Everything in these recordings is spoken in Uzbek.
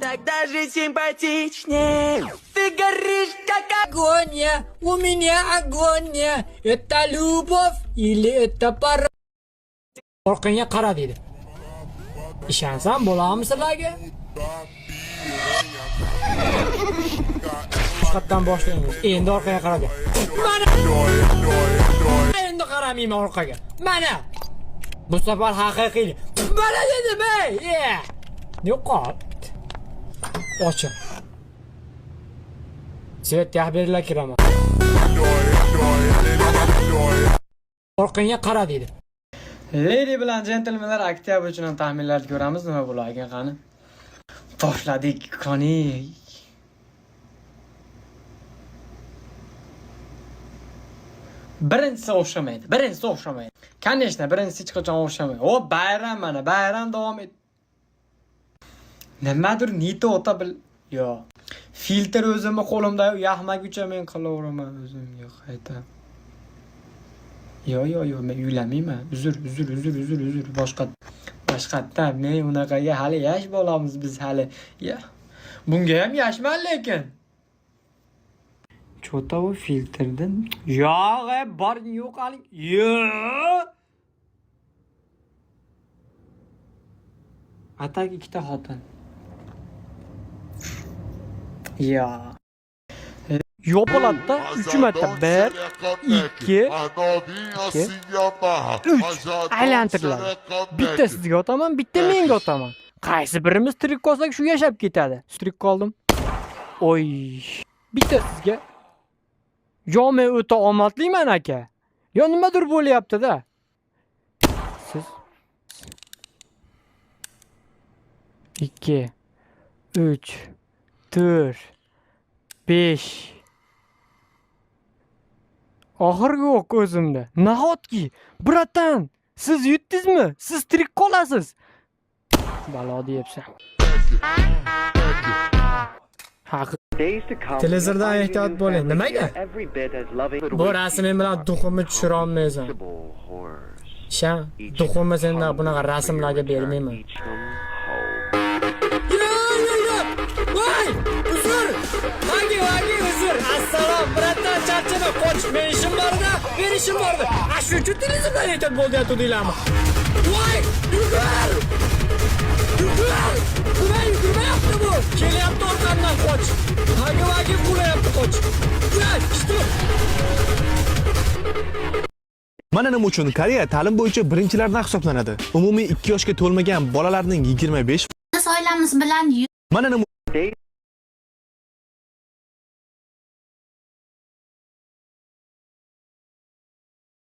так даже симпатичнее. Ты горишь, как Огонь, у меня огонь. Это любовь или это пора? Orqangga qara dedi. Ishansam bo'ladimi sizlarga? Boshqatdan boshlaymiz. Endi orqaga qaradi. Mana. Endi qaramayman orqaga. Mana. Bu safar haqiqiy. Mana dedim, ey. Yo'qot. Oching. Svet yaxbirlar kiraman. Orqangga qara dedi. Lady bilan gentlemenlar oktyabr uchun taxminlarni ko'ramiz. Nima bo'lar ekan qani? Boshladik qani. Birinchisi o'xshamaydi. Конечно, birinchisi hech qachon o'xshamaydi. O bayram mana, bayram davom et. Nimadir nito o'ta bil. Yo. Filtr o'zimni qo'limda yaxmaguncha men qilaveraman o'zimga qayta. Yo, men uylanmayman. Uzr. Boshqatda men unaqaga hali yosh bolamiz biz hali. Ya. Bunga ham yoshman lekin. Chota u filtrdan. Yo'q, bor yo'q hali. Yo'q. Atak ikkita xotin. Ya. Yo'qolatda 3 marta 1 2 3 aylantiriladi. Bitta sizga otaman, bitta menga otaman. Qaysi birimiz tirik qolsak shu yashab ketadi. Tirik qoldim. Oy. Bitta sizga. Yo men o'ta omadliman aka. Yo nimadir bo'lyapti-da. Siz 2 3 4 5 oxirgi o'q o'zimda. Nahotki, bratan, siz yutdingizmi? Siz tirik qolasiz. Balo deyapsan. Haq. Televizordan ehtiyot bo'ling. Nimaga? Bu rasming bilan duximni tushira olmaysan. Shan, duximni sendan bunaqa rasmlarga bermayman. Voy! Uzr! Hangi uzr? Assalom, bratan, charchama, qoch, men ishim bor-da, berishim bor-da. Shu uchun televizordan ehtiyot bo'lyapti-deylarmi? Voy! Yugur! Nima yugurmayapti bu? Kelyapti orqamdan qoch. Hangi bo'layapti qoch. Mana nima uchun Koreya ta'lim bo'yicha birinchilardan hisoblanadi. Umumiy 2 yoshga to'lmagan bolalarning 25 oilamiz bilan mana nima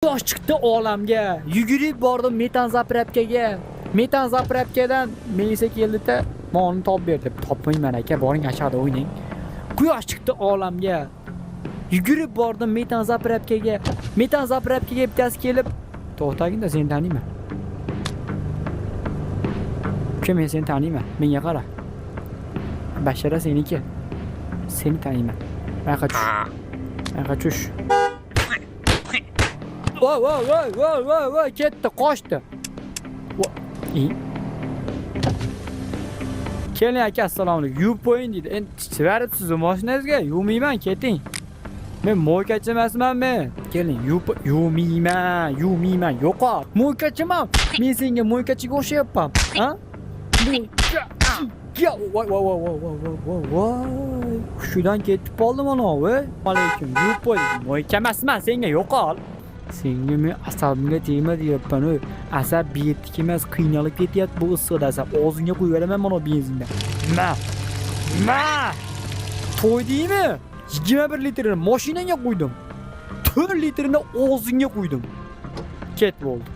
Yosh chiqdi olamga. Yugurib bordim metan zapravkaga. Metan zapravkadan Melisa keldi-da, monni topib berdi. Topmayman aka, boring aşağıda o'ynang. Quyosh chiqdi olamga. Yugurib bordim metan zapravkaga. Metan zapravkaga bittasi kelib, to'xtagin-da, seni taniyman. Kim men seni taniyman? Menga qara. Bashara seniki. Seni taniyman. Yoqqa tush. Voy, ketdi, qochdi. Keling aka, assalomu alaykum. Yuvib qo'ying dedi. Endi chivarib sizni mashinangizga yuvmayman, keting. Men mo'ykachi emasman men. Keling, yuvmayman, yo'qot. Mo'ykachiman. Men senga mo'ykachiga o'xshayapman, ha? Voy. Hushidan ketib qoldim ana, voy. Alaykum, yuvib qo'ydim. Mo'yka emasman, senga yo'qol. Senga men asabimga tegma deyapman, o'y. Asab betdik emas, qiynalib ketyapti bu issiqda asab. Og'zingga qo'yib beraman mana benzindan. Nima? To'ydingmi? 21 litrini mashinanga qo'ydim. 4 litrini og'zingga qo'ydim. Ket bo'ldi.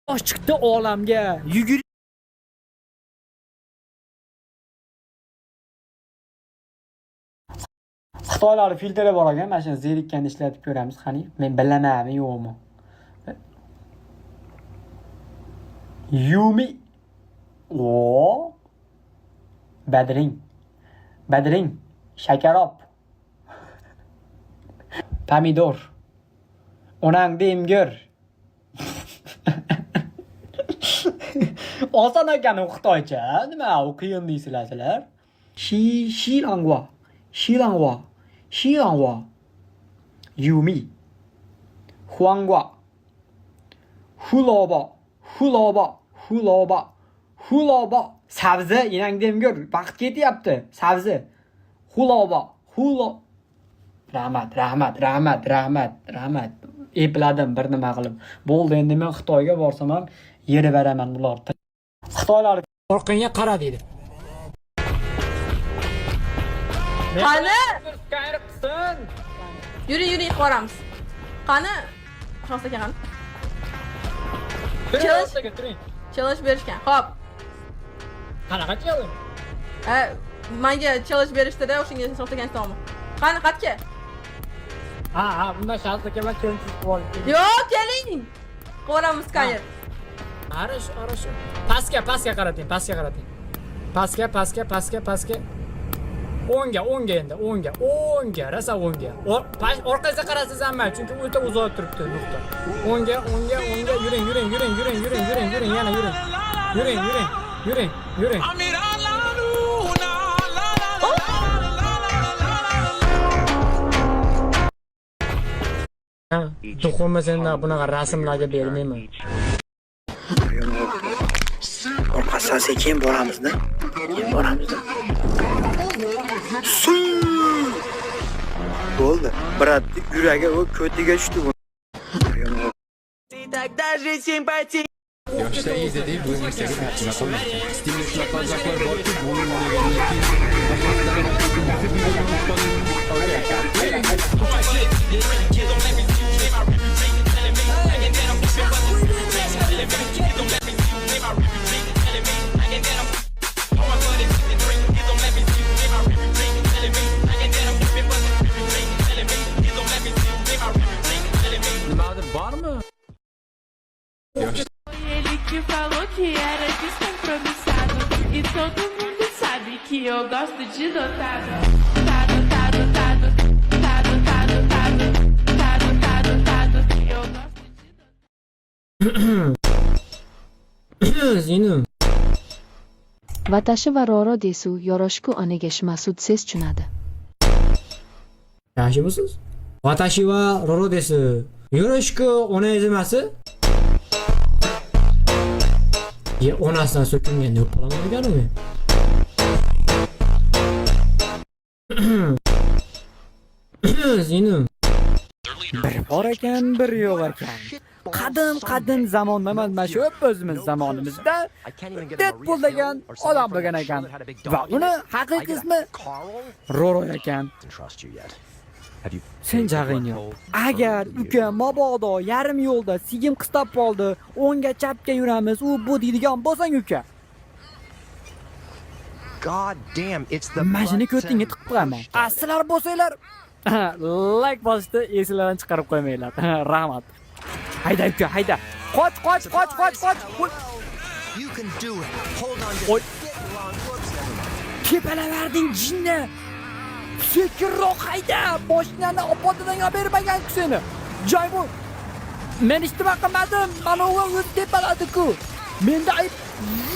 Yosh chiqdi olamga. Yugur. Xitoylar filtri bor ekan, mana shuni zerikkan ishlatib ko'ramiz, qani. Men bilamanmi, yo'qmi? Yumi. O. Badring. Shakarob. Pomidor. Onang demgir. oson ekan u xitoycha. Nima u qiyin deysizlar sizlar? Shilangwa. Yumi. Huangwa. Huloba. Sabzi, yenang demgur. Vaqt ketyapti. Sabzi. Huloba. Rahmat. Epladim bir nima qilib. Bo'ldi, endi men Xitoyga borsam ham yeri beraman bularni. Xitoylar orqangga qara dedi. Qani? Yuri qoramiz. Qani? Shosta ekan. Challenge berishgan. Xo'p. Qanaqa challenge? Menga challenge berishdi-da, o'shanga shostagan to'g'mi? Qani qatga? Ha, bundan shosta kelma challenge qilib oldik. Yo'q, keling. Qoramiz qayer. Хорошо. Pastga qarating. Pastga. O'ngga endi, o'ngga, rosa o'ngga. Orqangizga qarasiz hamma, chunki o'ta uzoq turibdi nuqta. O'ngga, yuring, yana yuring. Yuring. To'xtama senda bunaqa rasmlarga bermayman. Orqasidan sekin boramizda. Bo'ldi. Bratni yuragi va ko'tiga tushdi bu. Ты так даже симпатичный. Yoshda edi deb bu Instagram Stimul shunaqa borki bu bormi? Ele que falou que era descompromissado. E todo mundo sabe que eu gosto de dotado. Tado. Eu gosto de dotado. Zinim. Vatashi va Roro desu Yoroshku onaga Masud ses tushunadi. Yaxshimisiz? Vatashi va Roro desu Yoroshku onangiz emasi? Ye onasidan so'kingan deb qolaman ekanmi? Zinim. Bir bor ekan, bir yo'q ekan. Qadim zamonda mana shu o'zimiz zamonimizda Deadpool degan odam bo'lgan ekan. Va uni haqiqiy ismi Roro ekan. Sen jag'ing yo'q. Agar uka mabodo yarim yo'lda sigim qistab qoldi, o'ngga chapga yuramiz, u bu deydigan bo'lsang uka. God damn, it's the Mashina ko'tingga tiqib qo'yaman. Sizlar bo'lsanglar like bosishni esinglardan chiqarib qo'ymanglar. Rahmat. Hayda uka, hayda. Qoch. You can do it. Hold on to Oy. Kepalaverding jinni. Sekinroq hayda. Mashinani opotidan bermagan seni. Joy bu. Men ishtima qilmadim. Mana u o'zi tepaladi-ku. Menda ayb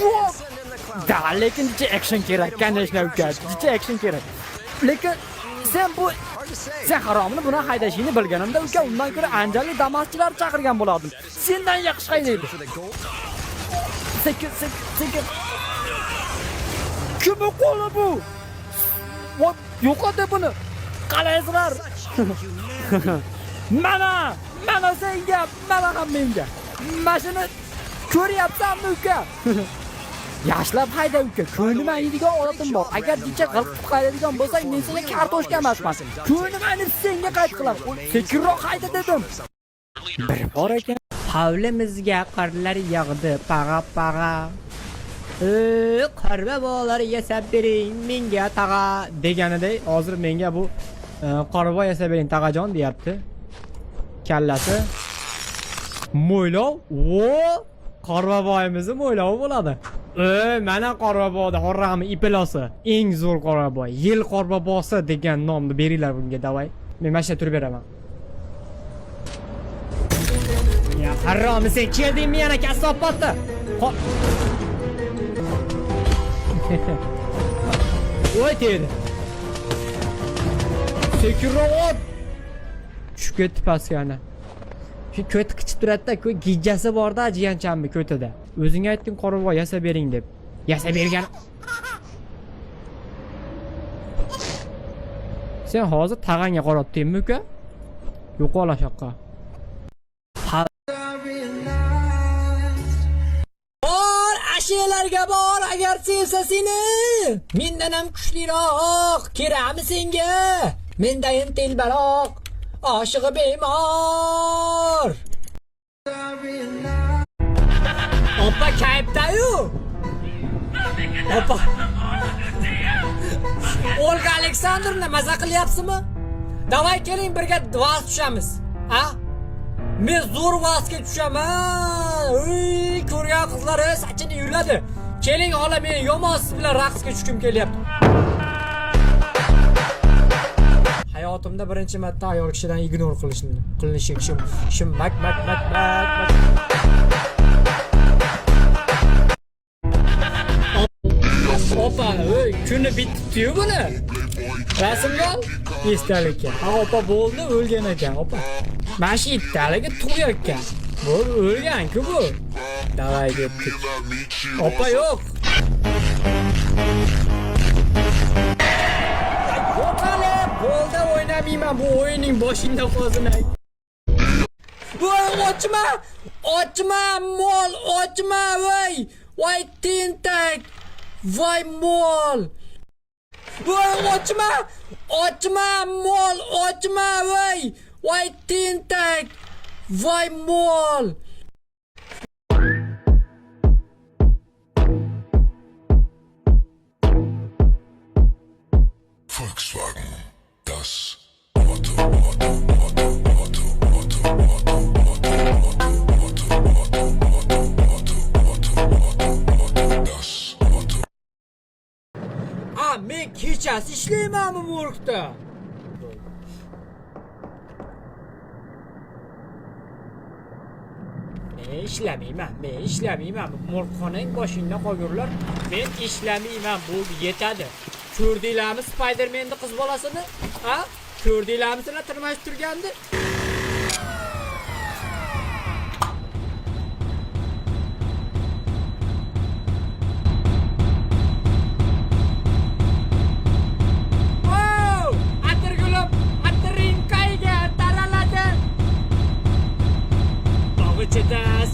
yo'q. Da, lekin jicha action kerak. Конечно, uka. Jicha action kerak. Lekin sen haromni buni haydashingni bilganimda uka, undan ko'ra anjali damaschilar chaqirgan bo'lardim. Sendan yaxshi haydaydi. Sekin. Kim qo'li bu? Yo'qotdi buni. Qalaysizlar? Mana senga, mana ham menga. Mashina ko'ryapsanmi uka? Yaxshilab hayda uka. Ko'nglim ayniydigan odatim bor. Agar jicha qilib haydaydigan bo'lsang, men senga kartoshka emasman. Ko'nglim aynib senga qayt qilaman. Sekinroq hayda dedim. Bir bor ekan. Havlimizga qarlar yog'di, paga. Qarba bolalar yasab bering menga tag'a deganiday, hozir menga bu qarba yasab bering tag'ajon deyapti. Kallasi mo'ylov. Qorboboyimizni mo'ylovi bo'ladi. Mana qorboboda horrami ipilosi. Eng zo'r qorboboy. Yil qorbobosi degan nomni beringlar bunga, davay. Men mashina turib beraman. Ya harromi, sen keldingmi yana kasopotda? Voy dedi. Sekiroq. Tushib ketdi pastga ana. Shu ko'ti qichib turadi-da, gijjasi bor-da jiyanchamni ko'tida. O'zing aytding qoravoy yasab bering deb. Yasab bergan. Sen hozir tag'anga qaratdingmi uka? Yo'qola shoqqa. Bor, ashelarga bor, agar sevsa seni. Mendan ham kuchliroq, kerakmi senga? Mendayin telbaroq, oshig'i bemor. Opa kayfda-yu. Opa. Olga Aleksandrovna maza qilyapsizmi? Davay keling birga vaz tushamiz. Ha? Men zo'r vazga tushaman. Uy, ko'rgan qizlari sachini yuladi. Keling xola, men yomon siz bilan raqsga tushkim kelyapti. Hayotimda birinchi marta ayol kishidan ignor qilinishi shim mak. Opa, kuni bitdi-yu buni. Rasmga ol, esdalikka. Ha, opa bo'ldi, o'lgan ekan, opa. Mana shu itdaligi tug'yotgan. Bu o'lgan-ku bu. Davay ketdik. Opa yo'q. Yo'qale, bo'ldi, o'ynamayman bu o'yinning boshida qolsin. Voy, ochma, mol, ochma, voy. Voy, tentak. Voy mol. Voy ochma mol, ochma voy. Voy tentak. Voy mol. Volkswagen, das Men kechasi ishlaymanmi morgda? Men ishlamayman. Morgxonang boshingda qolgurlar. Men ishlamayman, bu yetadi. Ko'rdinglarmi Spider-Manning qiz bolasini? Ha? Ko'rdinglarmi seni tirmashib turgandi?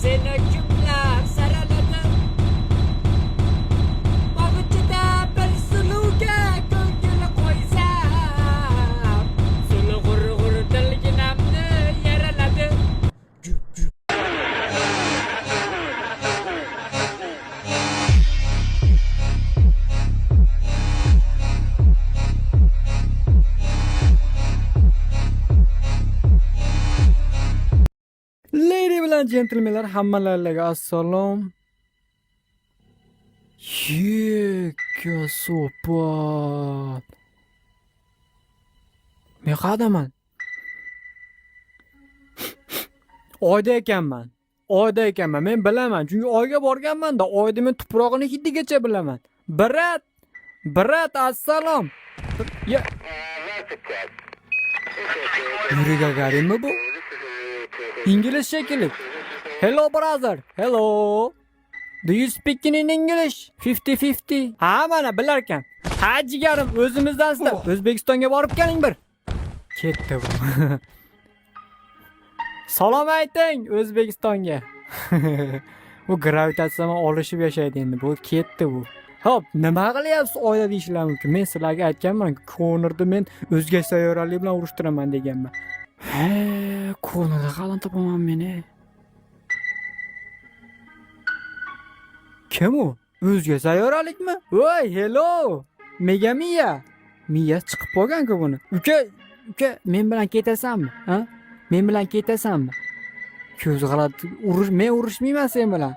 Seni kimlar saraladi? Bag'chida bir suluvga ko'ngil qo'ysam, sulu g'ur dilginamni yaraladi. Lady bilan gentlemenlar, hammalariga assalom. Yekka so'pat. Men qadaman. Oyda ekanman. Men bilaman. Chunki oyga borganman-da, oyda men tuprog'ini hidigacha bilaman. Brat, assalom. Ya. Yuri Gagarinmi bu? İngiliz şekilli. Hello brother. Hello. Do you speak in English? 50-50. Ha mana bilarkan. Ha jigarim, o'zimizdan sizlar. O'zbekistonga borib keling bir. Ketdi bu. Salom ayting O'zbekistonga. Bu gravitatsiyani olishib yashaydi endi. Bu ketdi bu. Hop, nima qilyapsiz oilada ishlar mumkin? Men sizlarga aytganman, Konorni men o'zga sayyoralar bilan urushtiraman deganman. Ko'rnada qalin topaman meni. Kim u? O'zga sayyoralikmi? Voy, hello. Megamiya. Miya chiqib qolgan-ku buni. Uka, men bilan ketasanmi? Ha? Men bilan ketasanmi? Ko'z g'alati men urushmayman sen bilan.